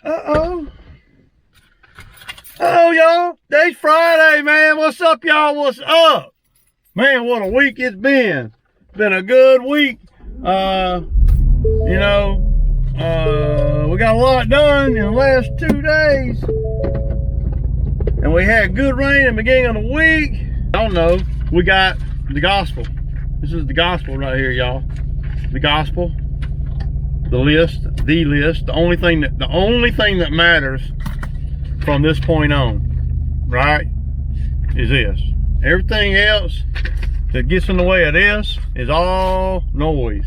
Uh-oh. Oh, y'all. Today's Friday, man. What's up, y'all? What's up? Man, what a week it's been. It's been a good week. We got a lot done in the last 2 days. And we had good rain in the beginning of the week. I don't know. We got the gospel. This is the gospel right here, y'all. The gospel. The list. The only thing that matters from this point on, right, is this. Everything else that gets in the way of this is all noise.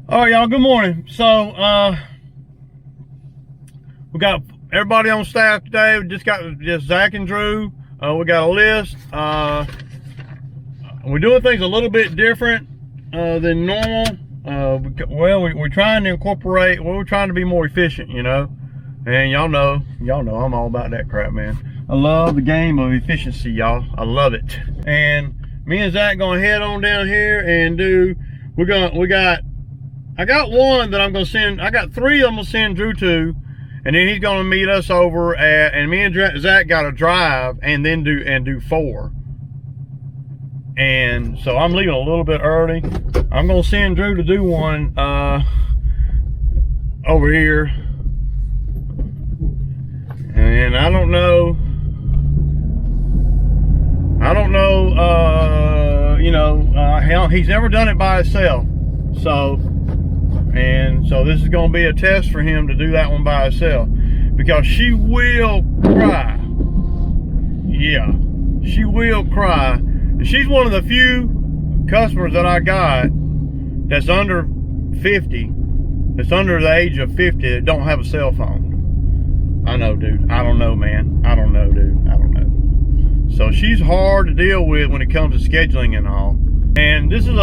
All right, y'all, good morning. So, we got everybody on staff today. We just got Zach and Drew. We got a list. We're doing things a little bit different than normal. We're trying to incorporate, we're trying to be more efficient, you know. And y'all know I'm all about that crap, man. I love the game of efficiency, y'all. I love it. And me and Zach gonna head on down here and do, I got one that I'm gonna send, I got 3 I'm gonna send Drew to, and then he's gonna meet us over at, and me and Zach gotta drive and then do 4. And so I'm leaving a little bit early. I'm gonna send Drew to do one over here. And I don't know, he's never done it by himself. So this is going to be a test for him to do that one by herself, because she will cry. Yeah, she will cry. And she's one of the few customers that I got that's under 50, that's under the age of 50, that don't have a cell phone. I know, dude. I don't know, man. I don't know, dude. I don't know. So she's hard to deal with when it comes to scheduling and all. And this is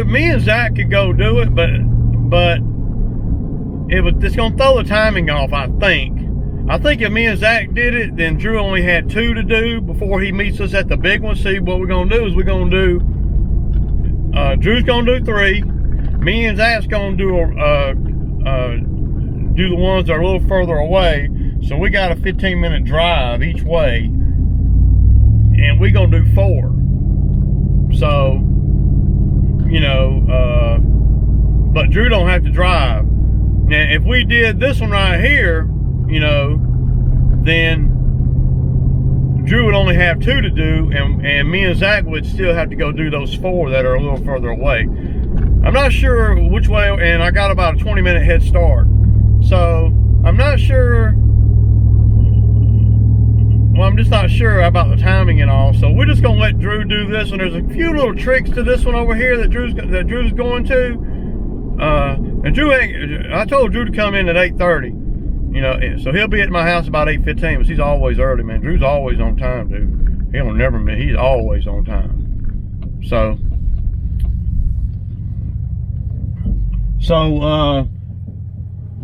me and Zach could go do it, but it's gonna throw the timing off, I think. I think if me and Zach did it, then Drew only had 2 to do before he meets us at the big one. See, what we're gonna do is Drew's gonna do 3. Me and Zach's gonna do the ones that are a little further away. So we got a 15-minute drive each way, and we're gonna do 4. So, but Drew don't have to drive. Now, if we did this one right here, then Drew would only have 2 to do, and me and Zach would still have to go do those 4 that are a little further away. I'm not sure which way, and I got about a 20-minute head start. So, I'm not sure. Well, I'm just not sure about the timing and all. So we're just gonna let Drew do this, and there's a few little tricks to this one over here that Drew's going to. And I told Drew to come in at 8:30. So he'll be at my house about 8:15. But he's always early, man. Drew's always on time, dude. He'll never miss. He's always on time. So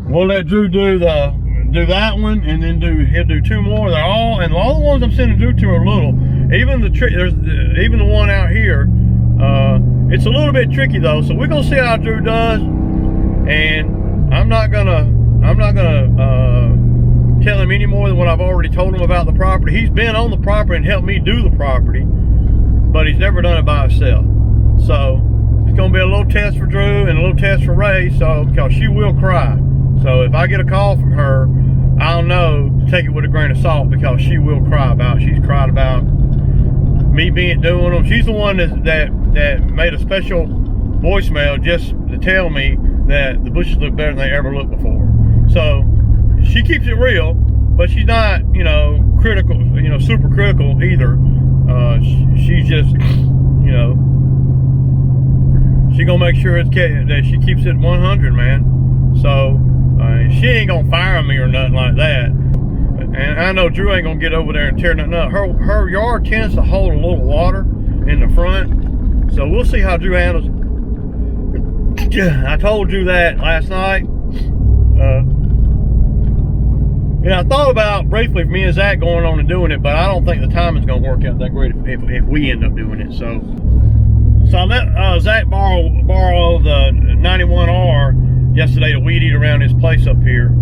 we'll let Drew do that one, and then he'll do 2 more. All the ones I'm sending Drew to are little. Even the one out here, it's a little bit tricky though. So we're gonna see how Drew does, and I'm not gonna tell him any more than what I've already told him about the property. He's been on the property and helped me do the property, but he's never done it by himself. So it's gonna be a little test for Drew and a little test for Ray. So, because she will cry. So if I get a call from her, I'll know to take it with a grain of salt, because she will cry about. She's cried about me doing them. She's the one that made a special voicemail just to tell me that the bushes look better than they ever looked before. So she keeps it real, but she's not, critical, super critical either. She's just, she gonna make sure that she keeps it 100, man. So she ain't gonna fire me or nothing like that. And I know Drew ain't gonna get over there and tear nothing up. Her yard tends to hold a little water in the front, so we'll see how Drew handles it. I told Drew that last night. Yeah, I thought about briefly me and Zach going on and doing it, but I don't think the timing's gonna work out that great if we end up doing it. So I let Zach borrow the 91R yesterday to weed eat around his place up here.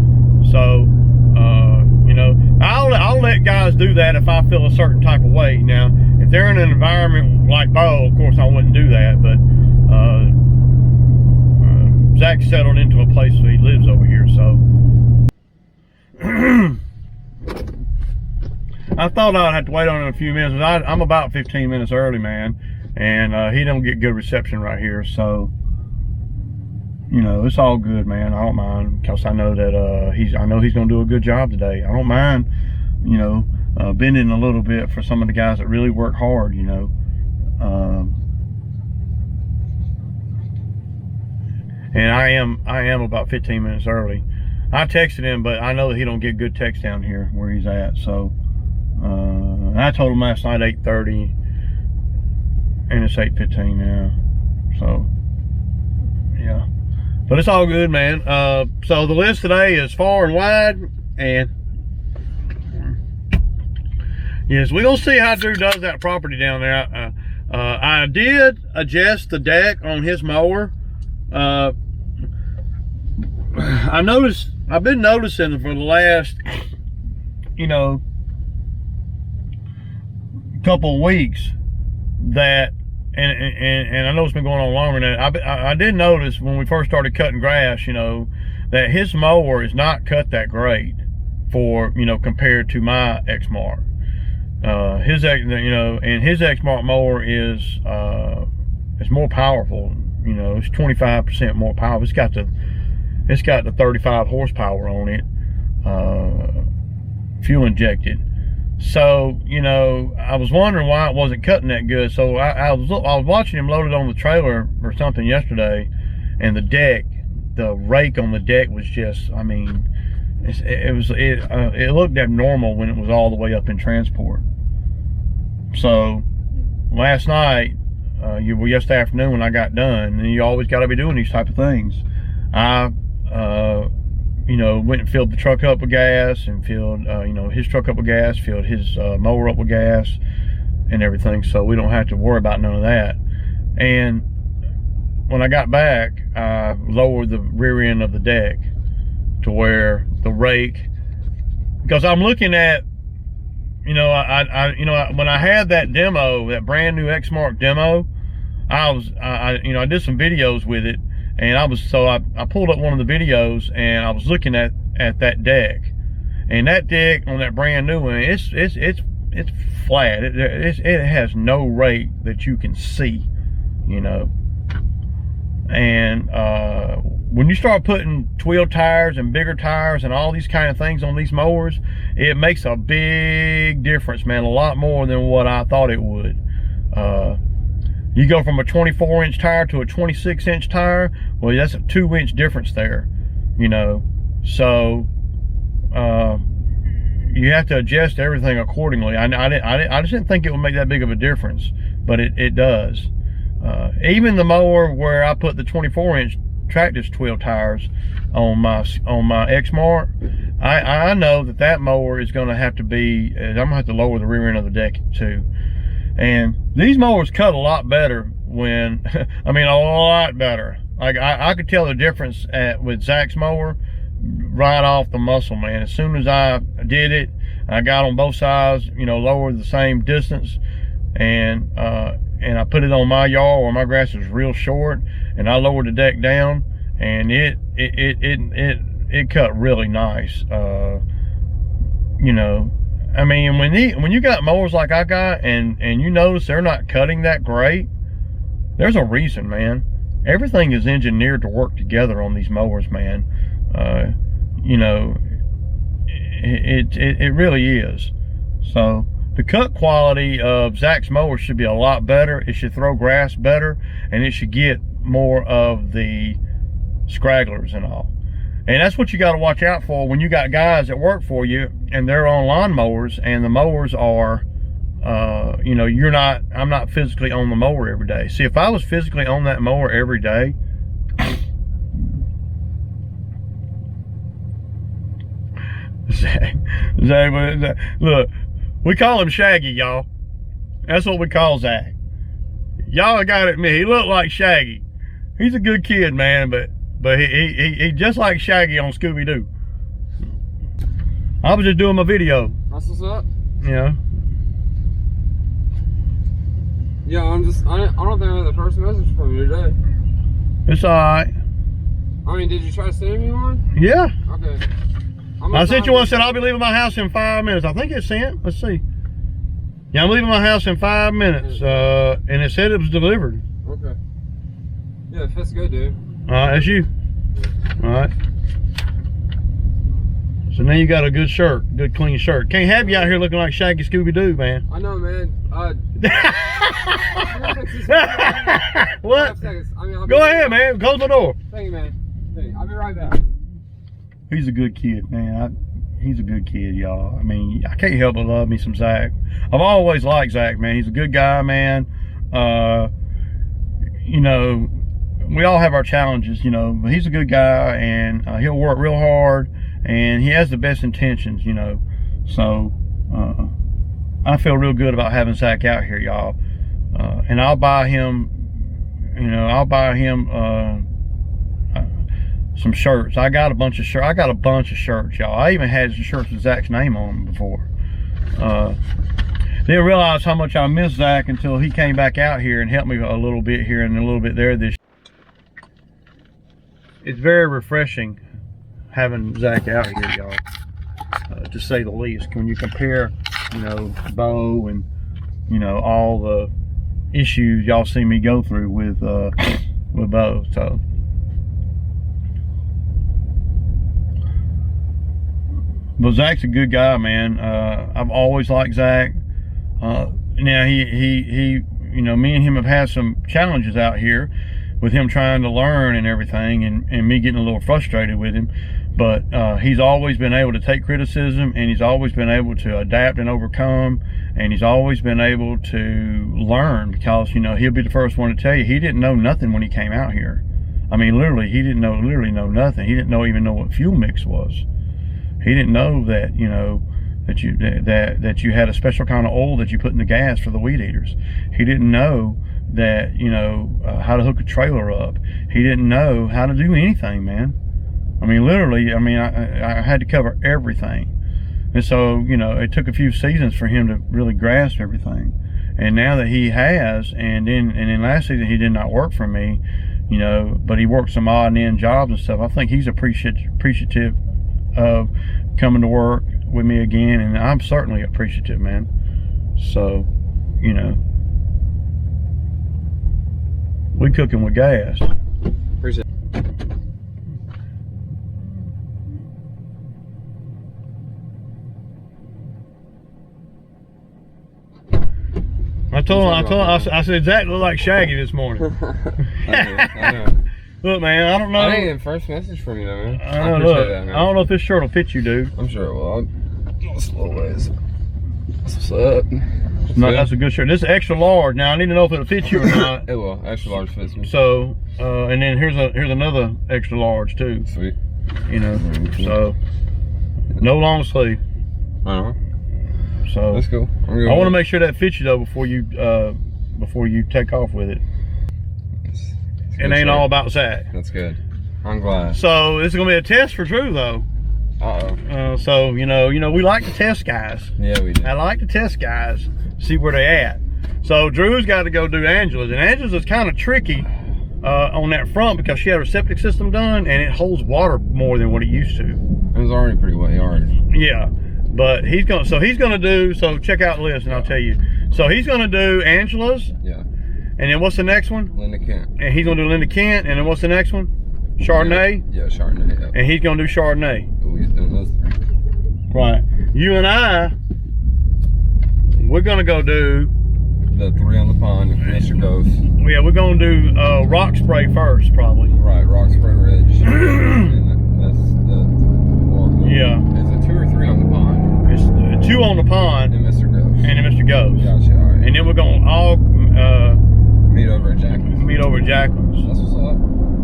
So you know, I'll let guys do that if I feel a certain type of way. Now, if they're in an environment like Bo, of course I wouldn't do that. But Zach settled into a place where he lives over here, so. I thought I'd have to wait on him a few minutes. I'm about 15 minutes early, man, and he don't get good reception right here, so you know, it's all good, man. I don't mind, because I know that I know he's gonna do a good job today. I don't mind, you know, bending a little bit for some of the guys that really work hard, you know. And I am about 15 minutes early. I texted him, but I know that he don't get good text down here where he's at. So I told him last night 8:30, and it's 8:15 now. So yeah, but it's all good, man. So the list today is far and wide, and yes, we're gonna see how Drew does that property down there. I did adjust the deck on his mower. I've been noticing for the last, you know, couple of weeks that, and I know it's been going on longer than that. I did notice when we first started cutting grass, you know, that his mower is not cut that great for, you know, compared to my Exmark. His Exmark mower is it's more powerful. You know, it's 25% more powerful. It's got the 35 horsepower on it, fuel injected. So, you know, I was wondering why it wasn't cutting that good. So I was watching him load it on the trailer or something yesterday, and the rake on the deck was just, I mean, it looked abnormal when it was all the way up in transport. So last night, yesterday afternoon when I got done, and you always got to be doing these type of things, I you know, went and filled the truck up with gas, and filled you know, his truck up with gas, filled his mower up with gas and everything, so we don't have to worry about none of that. And when I got back, I lowered the rear end of the deck to where the rake, because I'm looking at, you know, when I had that demo, that brand new Exmark demo, I did some videos with it, and I pulled up one of the videos, and I was looking at that deck, and that deck on that brand new one, it's flat. It has no rake that you can see, you know. And when you start putting tweel tires and bigger tires and all these kind of things on these mowers, it makes a big difference, man. A lot more than what I thought it would. You go from a 24-inch tire to a 26-inch tire, well, that's a 2-inch difference there, you know. So you have to adjust everything accordingly. I just didn't think it would make that big of a difference, but it does. Even the mower where I put the 24-inch tractive tweel tires on my Exmark, I know that mower is going to have to be, I'm going to have to lower the rear end of the deck too. And these mowers cut a lot better when, I mean, a lot better. Like I could tell the difference with Zach's mower right off the muscle, man. As soon as I did it, I got on both sides, you know, lowered the same distance, and I put it on my yard where my grass is real short, and I lowered the deck down, and it cut really nice. You know, I mean, when you got mowers like I got, and you notice they're not cutting that great, there's a reason, man. Everything is engineered to work together on these mowers, man. You know, it really is. So the cut quality of Zach's mower should be a lot better. It should throw grass better, and it should get more of the scragglers and all. And that's what you got to watch out for when you got guys that work for you and they're on lawnmowers, and the mowers are, you know, I'm not physically on the mower every day. See, if I was physically on that mower every day, Zach, look, we call him Shaggy, y'all. That's what we call Zach. Y'all got to admit, he looked like Shaggy. He's a good kid, man, but he just like Shaggy on Scooby-Doo. I was just doing my video. That's what's up. Yeah. Yeah, I don't think I have the first message from you today. It's alright. I mean, did you try to send me one? Yeah. Okay. I sent you one, said I'll be leaving my house in 5 minutes. I think it's sent. Let's see. Yeah, I'm leaving my house in 5 minutes. And it said it was delivered. Okay. Yeah, that's good, dude. Alright, that's you. Alright. So now you got a good shirt, good clean shirt. Can't have you out here looking like Shaggy Scooby-Doo, man. I know, man. What? I mean, Go ahead, man. Close the door. Thank you, man. Thank you. I'll be right back. He's a good kid, man. He's a good kid, y'all. I mean, I can't help but love me some Zach. I've always liked Zach, man. He's a good guy, man. You know, we all have our challenges, you know, but he's a good guy, and he'll work real hard, and he has the best intentions, you know. So I feel real good about having Zach out here, y'all. And I'll buy him, you know, some shirts. I got a bunch of shirts, y'all. I even had some shirts with Zach's name on them before. Didn't realize how much I missed Zach until he came back out here and helped me a little bit here and a little bit there. It's very refreshing having Zach out here, y'all, to say the least. When you compare, you know, Bo and, you know, all the issues y'all see me go through with Bo. So but Zach's a good guy, man. I've always liked Zach. Now he, you know, me and him have had some challenges out here with him trying to learn and everything, and me getting a little frustrated with him. But he's always been able to take criticism, and he's always been able to adapt and overcome, and he's always been able to learn, because, you know, he'll be the first one to tell you he didn't know nothing when he came out here. I mean, literally, he didn't know nothing. He didn't even know what fuel mix was. He didn't know that, you know, that you had a special kind of oil that you put in the gas for the weed eaters. He didn't know that, you know, how to hook a trailer up. He didn't know how to do anything, man. I mean, literally, I mean, I had to cover everything. And so, you know, it took a few seasons for him to really grasp everything. And now that he has, and then last season he did not work for me, you know, but he worked some odd and end jobs and stuff. I think he's appreciative of coming to work with me again, and I'm certainly appreciative, man. So, you know, we cooking with gas. Appreciate it. I said Zach looked like Shaggy this morning. I know. Look, man, I don't know. I didn't get the first message from you, though, man. I appreciate that, man. I don't know if this shirt will fit you, dude. I'm sure it will. I'll slow ways. What's up? No, that's a good shirt. This is extra large. Now I need to know if it'll fit you or not. It will. Extra large fits me. So, and then here's another extra large too. Sweet. You know, so no long sleeve. So that's cool. I want to make sure that fits you though before you take off with it. It ain't all about Zach. That's good. I'm glad. So this is gonna be a test for Drew though. So you know we like to test guys. Yeah, we do. I like to test guys, see where they at. So Drew's got to go do Angela's, and Angela's is kind of tricky on that front because she had her septic system done, and it holds water more than what it used to. It was already pretty wet yard. Yeah, but he's gonna do. So check out the list, and I'll tell you. So he's gonna do Angela's. Yeah. And then what's the next one? Linda Kent. And he's gonna do Linda Kent, and then what's the next one? Chardonnay. Yeah, Chardonnay. Yeah. And he's gonna do Chardonnay. Oh, he's doing those three. Right. You and I, we're gonna go do the 3 on the pond and finish your dose. Yeah, we're gonna do rock spray first, probably. Right, rock spray ridge. And that's Yeah. Is it 2 or 3 on the pond? It's 2 on the pond And Mr. Ghost. and then Mr. Ghost. Gotcha, all right. And then we're gonna all Meet over at Jackman's. meet over at Jackman's. That's what's up.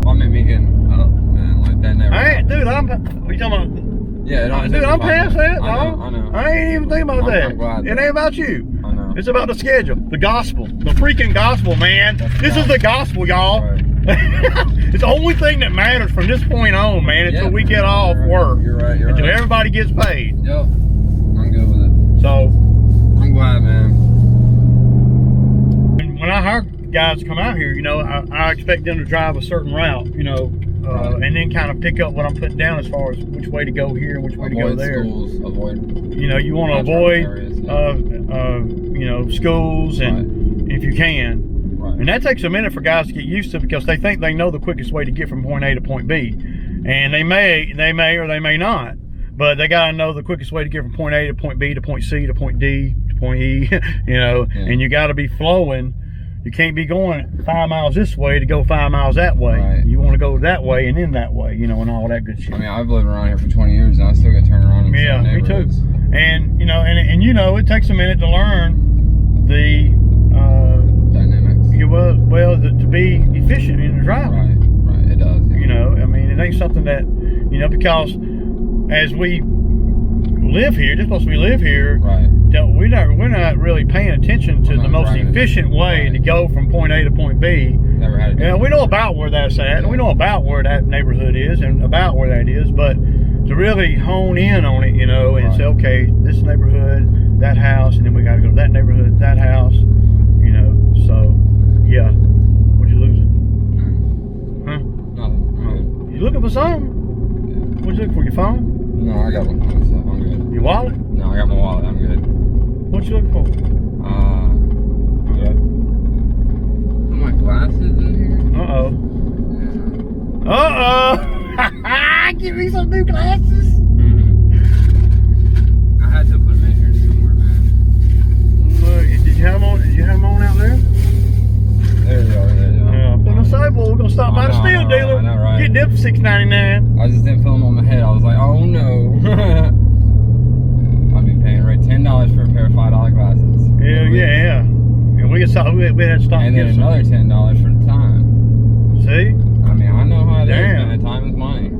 Well, I mean, me getting up, man, like that never. I ain't, dude. What you talking about? Yeah, it only Dude, takes I'm 5 past minutes. that. I dog. know, I know. I ain't even thinking about that. I'm glad It that- ain't about you. I know. It's about the schedule, the gospel, the freaking gospel, man. That's This is right. the gospel, y'all. Right. It's the only thing that matters from this point on, man, until Yep. we get off You're right. work. You're right. You're Until right. everybody gets paid. Yep. I'm good with it. So, I'm glad, man. when I hire guys to come out here, you know, I expect them to drive a certain route, you know, and then kind of pick up what I'm putting down as far as which way to go here and which way to go Avoid there. schools. Avoid. You know, you want to high avoid, traffic areas, yeah. you know, schools and if you can. Right. And that takes a minute for guys to get used to because they think they know the quickest way to get from point A to point B. And they may or they may not. But they got to know the quickest way to get from point A to point B to point C to point D to point E, you know, Yeah. and you got to be flowing. You can't be going 5 miles this way to go 5 miles that way. Right. You want to go that way and then that way, you know, and all that good shit. I mean, I've lived around here for 20 years and I still get turned around in Yeah, some me too. neighborhoods. And, you know, and you know, it takes a minute to learn the, Dynamics. to be efficient in the driving. Right. Right. It does. Yeah. You know, I mean, it ain't something that, you know, because as we live here, just because we live here, Right. we're not really paying attention to We're the not most driving it. efficient way Right. to go from point A to point B. Never had it. You know, we know about where that's at, and we know about where that neighborhood is and about where that is, but to really hone in on it, you know, and Right. say, okay, this neighborhood, that house, and then we got to go to that neighborhood, that house, you know, so, yeah. What you losing? Huh? Nothing. You looking for something? Yeah. What you looking for, your phone? No, I got one for myself. I'm good. Your wallet? No, I got my wallet. I'm good. What you looking for? Okay. Put my glasses in here. Uh-oh. Yeah. Uh-oh! Give me some new glasses! I had to put them in here somewhere, man. Look, did you have them on out there? There they are. There they are. Yeah, put them aside, boy. We're gonna stop by the I know, steel dealer. I know, right? Get them for $6.99. I just didn't feel them on my head. I was like, oh no. I'd be paying right $10 for a pair of $5 glasses. Yeah. And we had to stop And then get some. another $10 for the time. See? I mean, I know how it is, Damn. man. Time is money.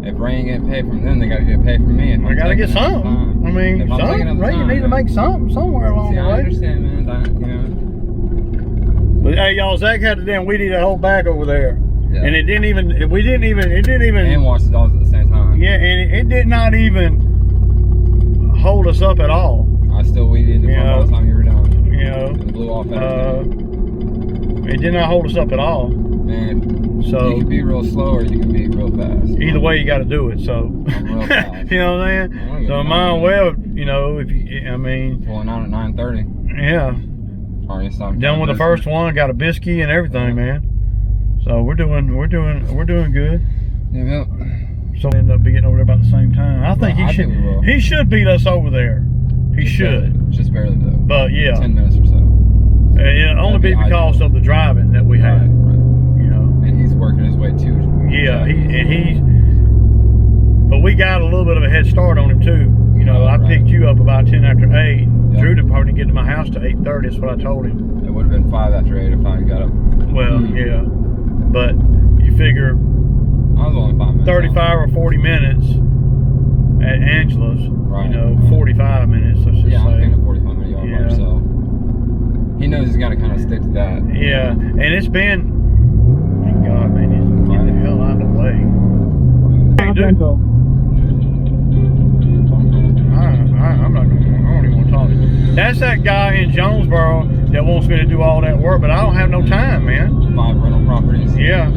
If Ray ain't getting paid from them, they gotta get paid from me. If I I'm gotta get taking up the something. time. I mean, If I'm taking up something. the Right? You time, need to man. make something somewhere along See, the I way. understand, man. You know. But hey, y'all, Zach had the damn weed eater whole back over there, Yeah. and it didn't even. And watch the dogs at the same time. Yeah, and it did not even hold us up at all. I still weeded the Yeah. by the time you were done. You know, It blew off everything. it did not hold us up at all. Man, So you can be real slow or you can be real fast. either way, you got to do it. So I'm real fast. you know what I'm I saying? wanna So get mine, mine. well, you know, if you, I mean, Pulling out at 9:30. yeah, Already stopped. done with the first one, got a biscuit and everything, man. So we're doing good. Yep. So we end up getting over there about the same time. I think Well, I think we will. he should beat us over there. He should. Just barely though. But yeah, 10 minutes or so. it'll only be That'd be because ideal. of the driving that we have. Right. You know. And he's working his way too. Yeah, but we got a little bit of a head start on him too. You know, I Right. picked you up about 10 after 8. Yep. Drew didn't probably get to my house to 8:30. That's what I told him. It would have been 5 after 8 if I got up. Well, yeah, but you figure I was only 5 minutes. 35 or 40 minutes at Angela's. Right. You know, 45 minutes. Let's just Yeah, I'm say. thinking 45 minute yard Yeah. by himself. He knows he's got to kind of stick to that. Yeah, and it's been. Thank God, man, he's get the hell out of the way. Hey, dude. I'm not gonna. I don't even want to talk to you. That's that guy in Jonesboro that wants me to do all that work, but I don't have no time, man. 5 rental properties. Yeah.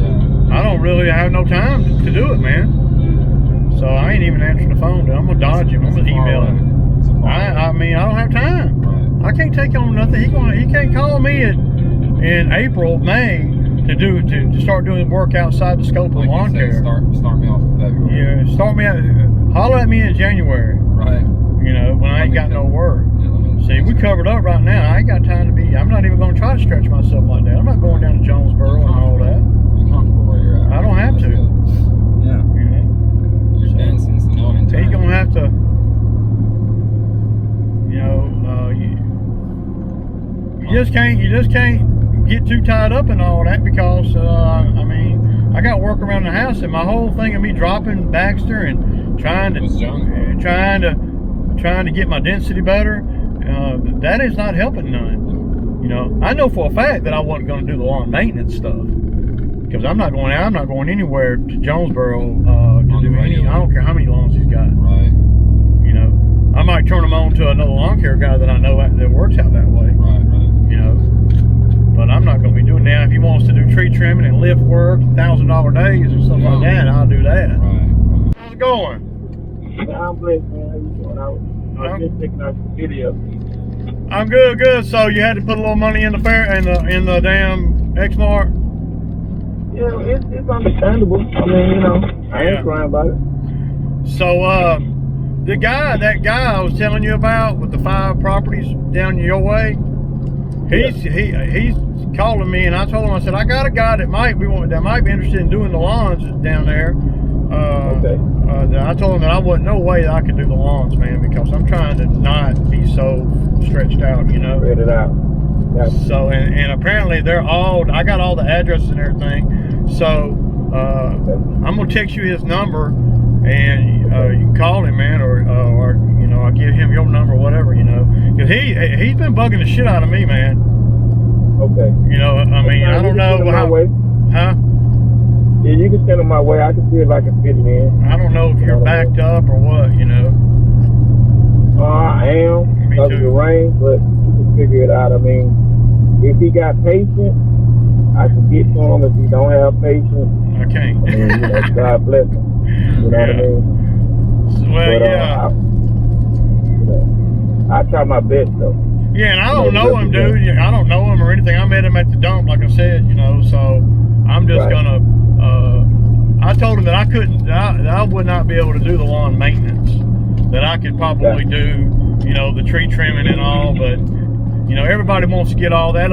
I don't really have no time to do it, man. So I ain't even answering the phone. Dude. I'm gonna dodge him. I'm gonna email him. I mean, I don't have time. Right. I can't take on nothing. He can't call me in April, May to start doing work outside the scope of Like lawn you said, care. start me off in February. Yeah, start me out. Holler at me in January. Right. You know, when I ain't got no work. Yeah, let me- See, we covered up right now. I ain't got time to be. I'm not even going to try to stretch myself like that. I'm not going down to Jonesboro and all that. You're comfortable where you're at. I don't have That's to. good. Yeah. You know. You're dancing some he's gonna have to, you just can't get too tied up in all that because I mean, I got work around the house, and my whole thing of me dropping Baxter and trying to get my density better, that is not helping none. I know for a fact that I wasn't going to do the lawn maintenance stuff because I'm not going anywhere to Jonesboro to do any. I don't care how many lawns he's got. Right. I might turn him on to another lawn care guy that I know that works out that way. Right. But I'm not going to be doing that. If he wants to do tree trimming and lift work, $1,000 days or something like that, I'll do that. Right. How's it going? I'm blessed, man. How you doing? I was just taking out some video. I'm good. So you had to put a little money in the the damn X-Mart? Yeah, it's understandable. I mean, I ain't crying about it. So that guy I was telling you about with the 5 properties down your way, he's calling me, and I told him, I said, I got a guy that might be interested in doing the lawns down there. Okay. I told him that I wasn't no way that I could do the lawns, man, because I'm trying to not be so stretched out, Spread it out. Gotcha. So and apparently I got all the addresses and everything. So I'm gonna text you his number, and you can call him, man, or I'll give him your number, whatever, because he's been bugging the shit out of me, man. Okay. I mean, I don't know how. Huh? Yeah, you can send them my way. I can see if I can fit it in. I don't know if you're backed up or what, I am because of the rain, but we can figure it out. I mean, if he got patience, I can get to him. If he don't have patience, I can't. I mean, God bless him. You know what I mean? Well, but, I try my best though. Yeah, and I don't know him, dude. I don't know him or anything. I met him at the dump, like I said, so I'm just gonna. I told him that I couldn't. I would not be able to do the lawn maintenance. That I could probably do, the tree trimming and all, but everybody wants to get all that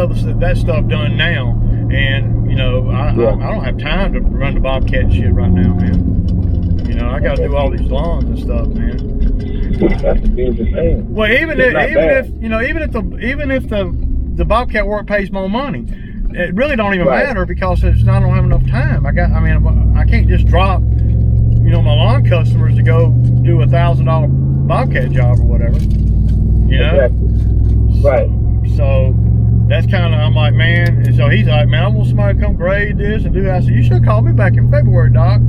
stuff done now, and I don't have time to run the Bobcat shit right now, man. I got to do all these lawns and stuff, man. That's the biggest thing. Well, even if the Bobcat work pays more money, it really don't even matter because I don't have enough time. I can't just drop, my lawn customers to go do $1,000 Bobcat job or whatever. Exactly. Right. So that's kind of, I'm like, man. And so he's like, man, I want somebody to come grade this and do that. I said, you should have called me back in February, Doc.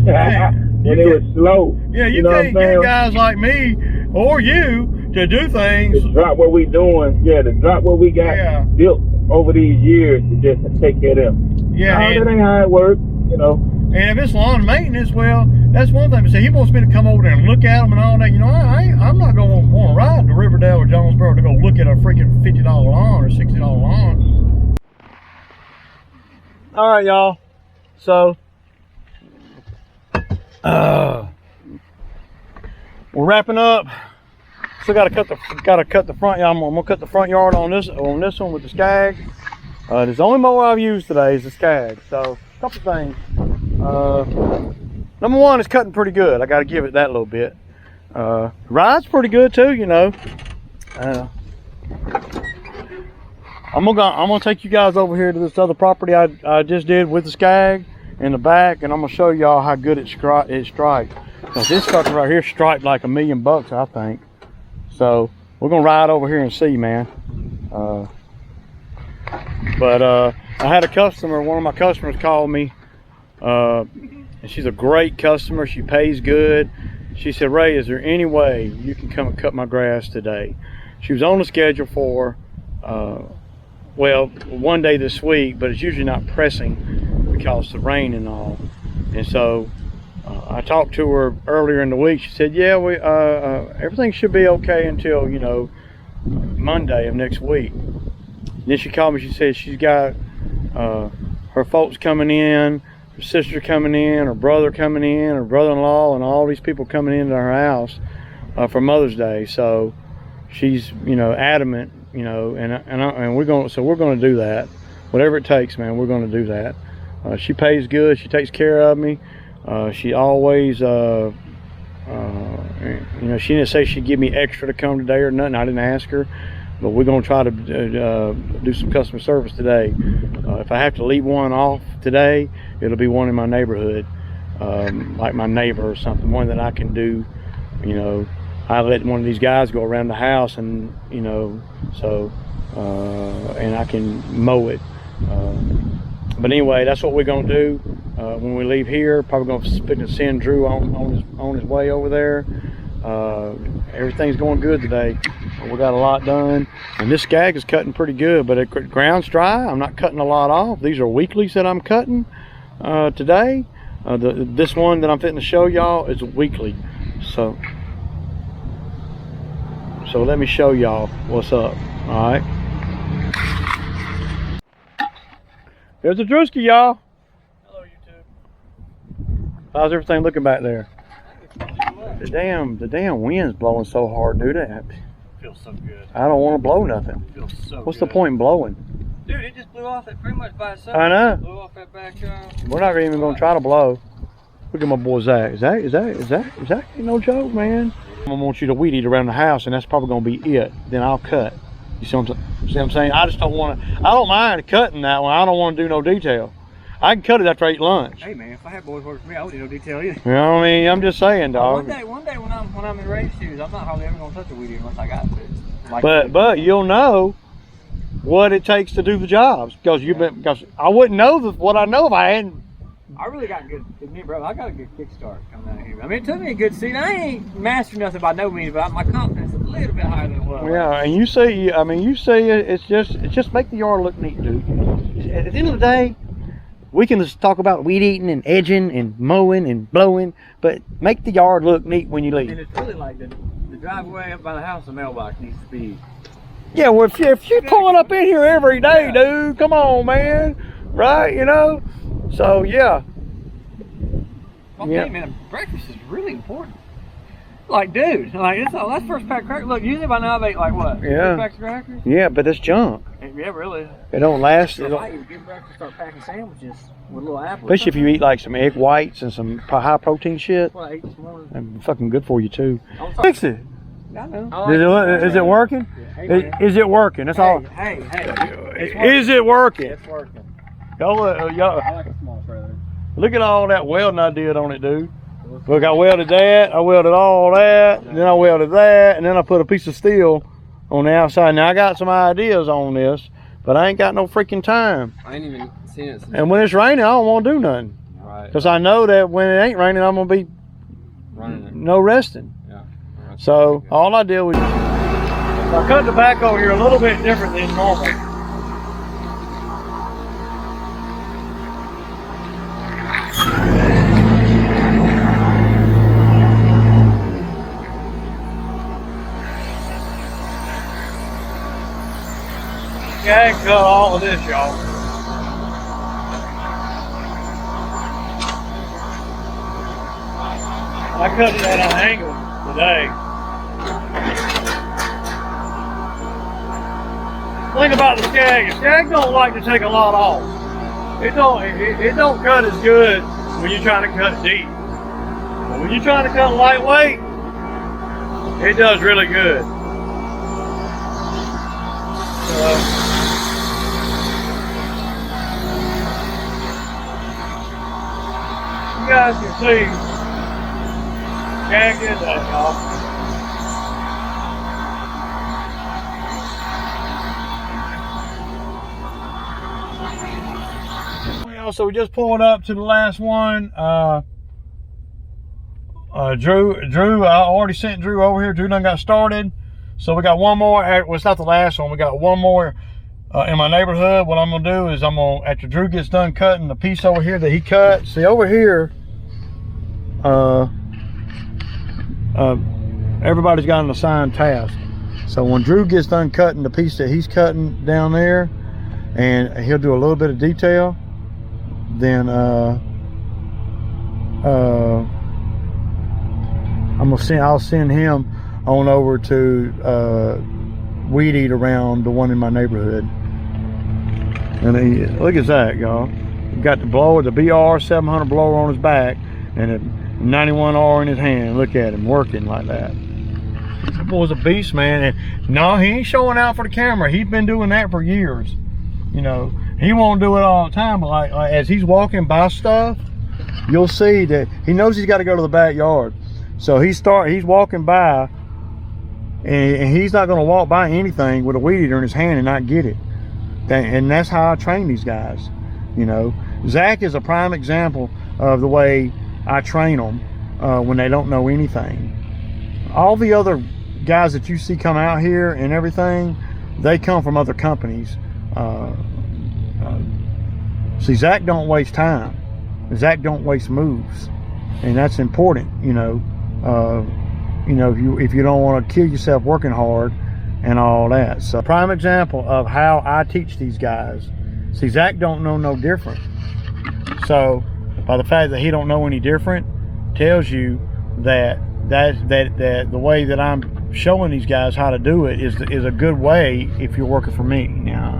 When it was slow. Yeah, you can't get guys like me or you to do things. To drop what we doing. Yeah, to drop what we got built over these years to just take care of them. Yeah, that ain't how it works, And if it's lawn maintenance, well, that's one thing. But say he wants me to come over there and look at them and all that. I'm not going to want to ride to Riverdale or Jonesboro to go look at a freaking $50 lawn or $60 lawn. All right, y'all. So we're wrapping up. Still got to cut the front. I'm gonna cut the front yard on this one with the Scag. There's the only mower I've used today is the Scag. So a couple things. Number one, it's cutting pretty good. I got to give it that a little bit. Ride's pretty good too, I'm gonna take you guys over here to this other property I just did with the Scag in the back, and I'm gonna show y'all how good it striped. Because this sucker right here striped like $1 million, I think. So we're gonna ride over here and see, man. But I had a customer, one of my customers called me, and she's a great customer. She pays good. She said, Ray, is there any way you can come and cut my grass today? She was on the schedule for, well, one day this week, but it's usually not pressing because of the rain and all. And so I talked to her earlier in the week. She said, yeah, everything should be okay until, Monday of next week. Then she called me. She said she's got her folks coming in, her sister coming in, her brother coming in, her brother-in-law, and all these people coming into her house for Mother's Day. So she's, adamant, and we're going to do that. Whatever it takes, man, we're going to do that. She pays good. She takes care of me. She always, you know, she didn't say she'd give me extra to come today or nothing. I didn't ask her, but we're gonna try to do some customer service today. If I have to leave one off today, it'll be one in my neighborhood, like my neighbor or something, one that I can do. You know, I let one of these guys go around the house, and you know, so and I can mow it. But anyway, that's what we're gonna do when we leave here. Probably gonna send Drew on his way over there. Everything's going good today. We got a lot done, and this Scag is cutting pretty good. But the ground's dry. I'm not cutting a lot off. These are weeklies that I'm cutting today. This one that I'm fitting to show y'all is a weekly. So let me show y'all what's up. All right. There's a Drewski, y'all. Hello, YouTube. How's everything looking back there? The damn wind's blowing so hard, dude. It Feels so good. I don't want to blow nothing. Feels so What's good. the point in blowing? Dude, it just blew off it pretty much by itself. I know. Blew off that back. We're not even gonna try to blow. Look at my boy Zach. Is that ain't no joke, man. I'm gonna want you to weed eat around the house, and that's probably gonna be it. Then I'll cut. You see what I'm saying? I just don't want to. I don't mind cutting that one. I don't want to do no detail. I can tt it after I eat lunch. Hey man, if I had boys work for me, I wouldn't do no detail either. You know what I mean? I'm just saying, dog. One day when I'm in race shoes, I'm not hardly ever gonna touch a weed eater unless I got to. Like, But you'll know what it takes to do the jobs because I wouldn't know what I know if I hadn't. I really got good, me bro. I got a good kickstart coming out here. I mean, it took me a good season. I ain't mastered nothing by no means, but my confidence is a little bit higher than it was. Yeah, and you say it's just make the yard look neat, dude. At the end of the day, we can just talk about weed eating and edging and mowing and blowing, but make the yard look neat when you leave. And it's really like the driveway up by the house, the mailbox needs to be. Yeah, well, if you're pulling up in here every day, dude, come on, man, right? You know, so yeah. Okay, man, breakfast is really important. Like, dude, that's first pack of crackers. Look, usually by now I've ate like what? Yeah. 3 packs of crackers? Yeah, but that's junk. Yeah, really. It don't last. So if I eat good breakfast, start packing sandwiches with a little apple. Especially if you eat like some egg whites and some high protein shit. That's what I ate this morning. And fucking good for you too. Fix it. I know. Is it working? Hey, Is it working? That's all. Hey. Is it working? It's working. Y'all, I like a small trailer. look at all that welding I did on it, dude. Look, I welded that, I welded all that, and then I welded that, and then I put a piece of steel on the outside. Now I got some ideas on this, but I ain't got no freaking time. I ain't even seen it since. And when it's raining, I don't want to do nothing. Right. Because I know that when it ain't raining, I'm going to be Running. no resting. Yeah. So all I did was, I cut the backhoe here a little bit different than normal. Scag cut all of this, y'all. I cut it at an angle today. Think about the Scag don't like to take a lot off. It don't cut as good when you're trying to cut deep. But when you're trying to cut lightweight, it does really good. You guys can see, Scag did that, y'all. So we just pulled up to the last one. Drew, I already sent Drew over here. Drew done got started. So we got one more. Well, it's not the last one. We got one more in my neighborhood. What I'm gonna do is after Drew gets done cutting the piece over here that he cut. See over here, everybody's got an assigned task. So when Drew gets done cutting the piece that he's cutting down there, and he'll do a little bit of detail, then I'll send him on over to weed eat around the one in my neighborhood. And look at that, y'all. He got the blower, the BR 700 blower on his back, and a 91R in his hand. Look at him working like that. That boy's a beast, man. And no, he ain't showing out for the camera. He's been doing that for years. You know, he won't do it all the time, but like as he's walking by stuff, you'll see that he knows he's got to go to the backyard. So he's walking by, and he's not going to walk by anything with a weed eater in his hand and not get it. And that's how I train these guys. You know, Zach is a prime example of the way I train them when they don't know anything. All the other guys that you see come out here and everything, they come from other companies. See, Zach don't waste time. Zach don't waste moves, and that's important. You know, if you don't want to kill yourself working hard and all that. So, prime example of how I teach these guys. See, Zach don't know no different. So, by the fact that he don't know any different, tells you that the way that I'm showing these guys how to do it is a good way if you're working for me. Now,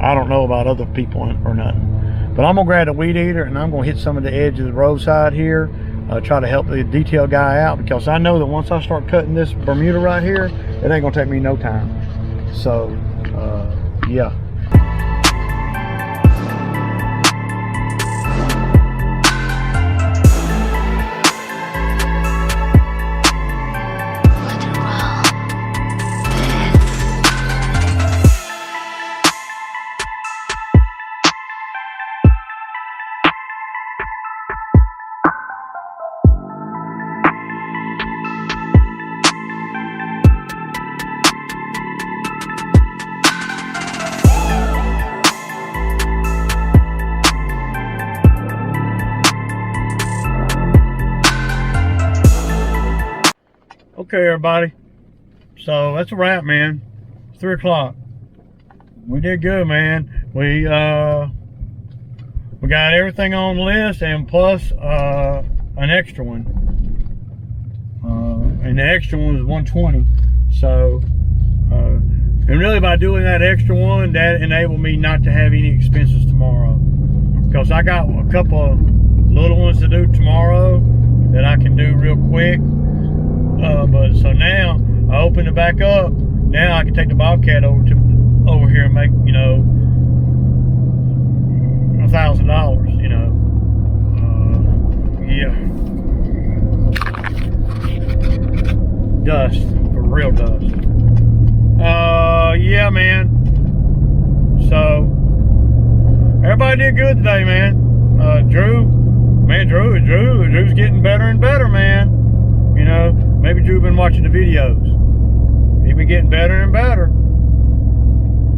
I don't know about other people or nothing, but I'm gonna grab a weed eater and I'm gonna hit some of the edge of the roadside here, try to help the detail guy out, because I know that once I start cutting this Bermuda right here, it ain't gonna take me no time. So, yeah. Okay, everybody. So that's a wrap, man. It's 3 o'clock. We did good, man. We got everything on the list, and plus an extra one. And the extra one was 120. So, and really by doing that extra one, that enabled me not to have any expenses tomorrow, because I got a couple of little ones to do tomorrow that I can do real quick. But so now I open it back up. Now I can take the Bobcat over here and make, you know, $1,000. You know, yeah, dust, for real dust. Yeah, man. So everybody did good today, man. Drew's getting better and better, man. You know, maybe Drew been watching the videos. He's been getting better and better.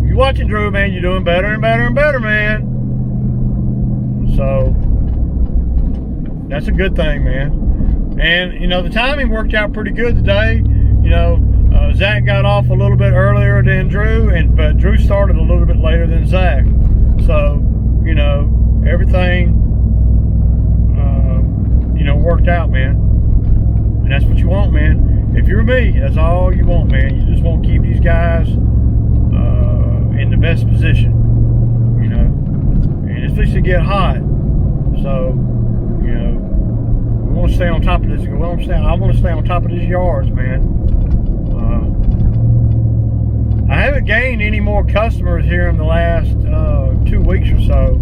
You watching Drew, man, you're doing better and better and better, man. So that's a good thing, man. And you know, the timing worked out pretty good today. You know, Zach got off a little bit earlier than Drew, but Drew started a little bit later than Zach. So, you know, everything you know, worked out, man. And that's what you want, man. If you're me, that's all you want, man. You just want to keep these guys in the best position, you know. And it's fixing to get hot, so you know, we want to stay on top of this. I want to stay on top of these yards, man. I haven't gained any more customers here in the last 2 weeks or so.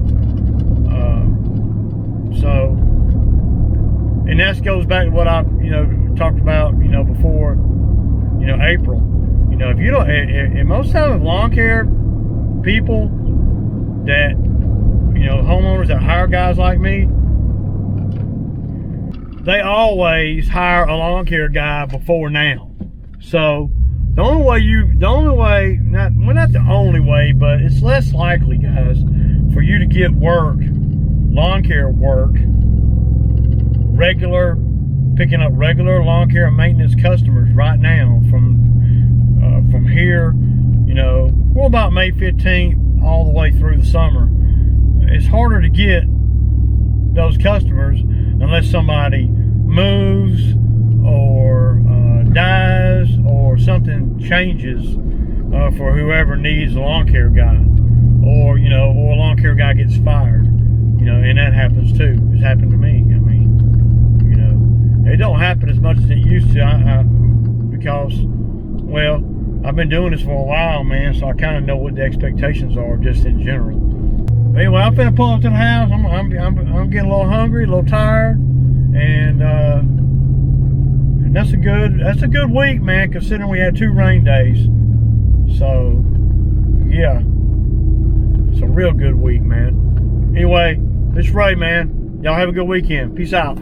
And that goes back to what I, you know, talked about, you know, before, you know, April. You know, if you don't, and most time with lawn care people that, you know, homeowners that hire guys like me, they always hire a lawn care guy before now. So the only way, not the only way, but it's less likely, guys, for you to get work, lawn care work, picking up regular lawn care and maintenance customers right now from here, you know, well, about May 15th all the way through the summer. It's harder to get those customers unless somebody moves or dies or something changes for whoever needs a lawn care guy, or, you know, or a lawn care guy gets fired. You know, and that happens too. It's happened to me. I mean, you know, it don't happen as much as it used to because, well, I've been doing this for a while, man, so I kind of know what the expectations are just in general. But anyway, I'm finna pull up to the house. I'm getting a little hungry, a little tired, and that's a good week, man, considering we had 2 rain days. So yeah, it's a real good week, man. Anyway, it's Ray, man. Y'all have a good weekend. Peace out.